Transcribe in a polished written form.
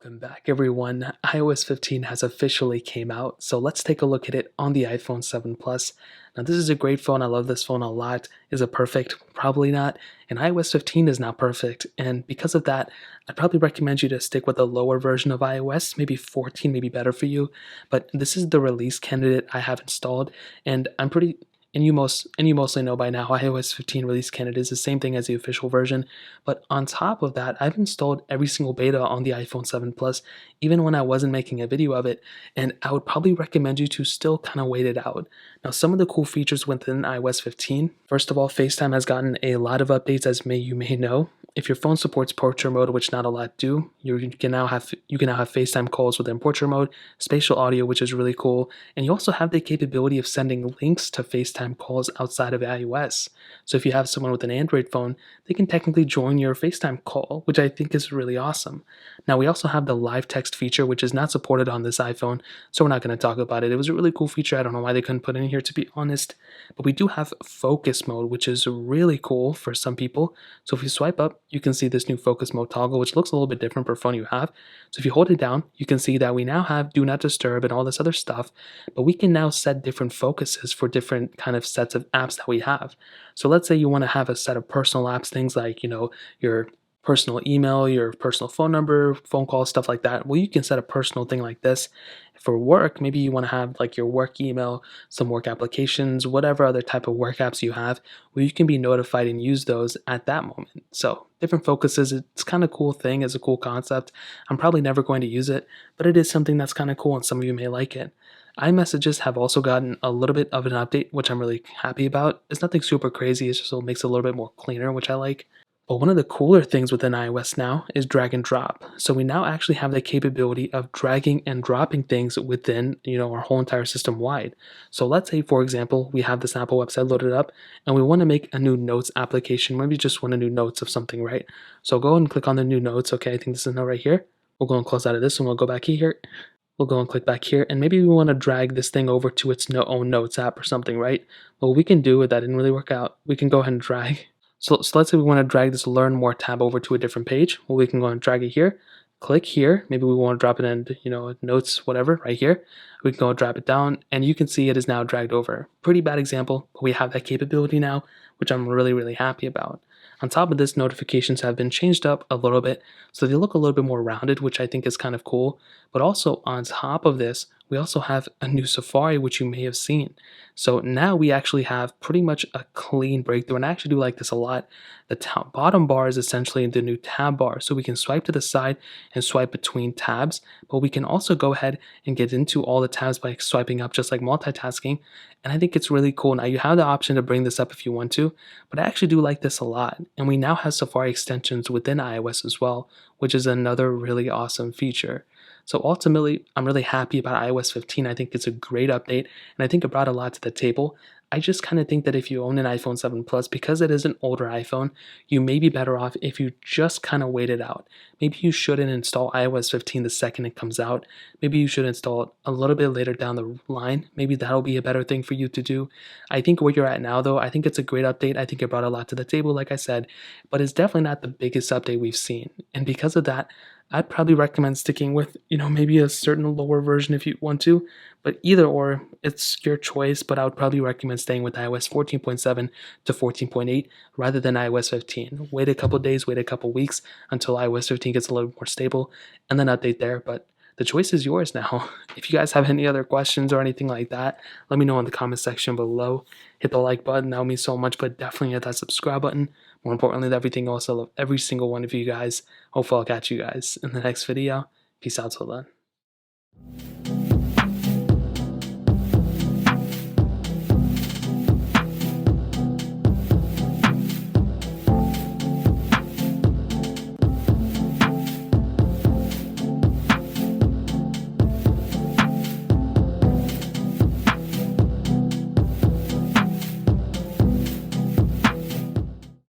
Welcome back everyone. iOS 15 has officially came out, so let's take a look at it on the iPhone 7 Plus. Now this is a great phone, I love this phone a lot. Is it perfect? Probably not. And iOS 15 is not perfect, and because of that, I'd probably recommend you to stick with a lower version of iOS, maybe 14 may be better for you, but this is the release candidate I have installed, and you mostly know by now, iOS 15 release candidate is the same thing as the official version. But on top of that, I've installed every single beta on the iPhone 7 Plus, even when I wasn't making a video of it. And I would probably recommend you to still kind of wait it out. Now, some of the cool features within iOS 15. First of all, FaceTime has gotten a lot of updates, as you may know. If your phone supports portrait mode, which not a lot do, you can now have FaceTime calls within portrait mode, spatial audio, which is really cool, and you also have the capability of sending links to FaceTime calls outside of iOS. So if you have someone with an Android phone, they can technically join your FaceTime call, which I think is really awesome. Now we also have the live text feature, which is not supported on this iPhone, so we're not going to talk about it. It was a really cool feature. I don't know why they couldn't put it in here, to be honest. But we do have focus mode, which is really cool for some people. So if you swipe up, you can see this new focus mode toggle, which looks a little bit different per phone you have. So if you hold it down, you can see that we now have do not disturb and all this other stuff, but we can now set different focuses for different kind of sets of apps that we have. So let's say you want to have a set of personal apps, things like, your personal email, your personal phone number, phone calls, stuff like that. Well, you can set a personal thing like this. For work, maybe you want to have like your work email, some work applications, whatever other type of work apps you have, where you can be notified and use those at that moment. So different focuses, it's kind of cool thing, it's a cool concept. I'm probably never going to use it, but it is something that's kind of cool and some of you may like it. iMessages have also gotten a little bit of an update, which I'm really happy about. It's nothing super crazy, it just makes it a little bit more cleaner, which I like. But one of the cooler things within iOS now is drag and drop. So we now actually have the capability of dragging and dropping things within, our whole entire system wide. So let's say, for example, we have this Apple website loaded up and we want to make a new notes application. Maybe just want to do notes of something, right? So go and click on the new notes. Okay, I think this is a note right here. We'll go and close out of this and we'll go back here. We'll go and click back here, and maybe we want to drag this thing over to its own notes app or something, right? Well, we can do it. That didn't really work out. We can go ahead and drag. So let's say we want to drag this Learn More tab over to a different page. Well, we can go and drag it here, click here. Maybe we want to drop it in, notes, whatever, right here. We can go and drop it down, and you can see it is now dragged over. Pretty bad example, but we have that capability now, which I'm really, really happy about. On top of this, notifications have been changed up a little bit, so they look a little bit more rounded, which I think is kind of cool. But also on top of this, we also have a new Safari, which you may have seen. So now we actually have pretty much a clean breakthrough, and I actually do like this a lot. The bottom bar is essentially the new tab bar, so we can swipe to the side and swipe between tabs, but we can also go ahead and get into all the tabs by swiping up, just like multitasking, and I think it's really cool. Now you have the option to bring this up if you want to, but I actually do like this a lot, and we now have Safari extensions within iOS as well, which is another really awesome feature. So ultimately, I'm really happy about iOS 15. I think it's a great update, and I think it brought a lot to the table. I just kind of think that if you own an iPhone 7 Plus, because it is an older iPhone, you may be better off if you just kind of wait it out. Maybe you shouldn't install iOS 15 the second it comes out. Maybe you should install it a little bit later down the line. Maybe that'll be a better thing for you to do. I think where you're at now, though, I think it's a great update. I think it brought a lot to the table, like I said, but it's definitely not the biggest update we've seen. And because of that, I'd probably recommend sticking with, maybe a certain lower version if you want to, but either or, it's your choice, but I would probably recommend staying with iOS 14.7 to 14.8 rather than iOS 15. Wait a couple days, wait a couple weeks until iOS 15 gets a little more stable, and then update there, but the choice is yours now. If you guys have any other questions or anything like that, let me know in the comment section below. Hit the like button, that would mean so much, but definitely hit that subscribe button. More importantly than everything else, I love every single one of you guys. Hopefully I'll catch you guys in the next video. Peace out till then.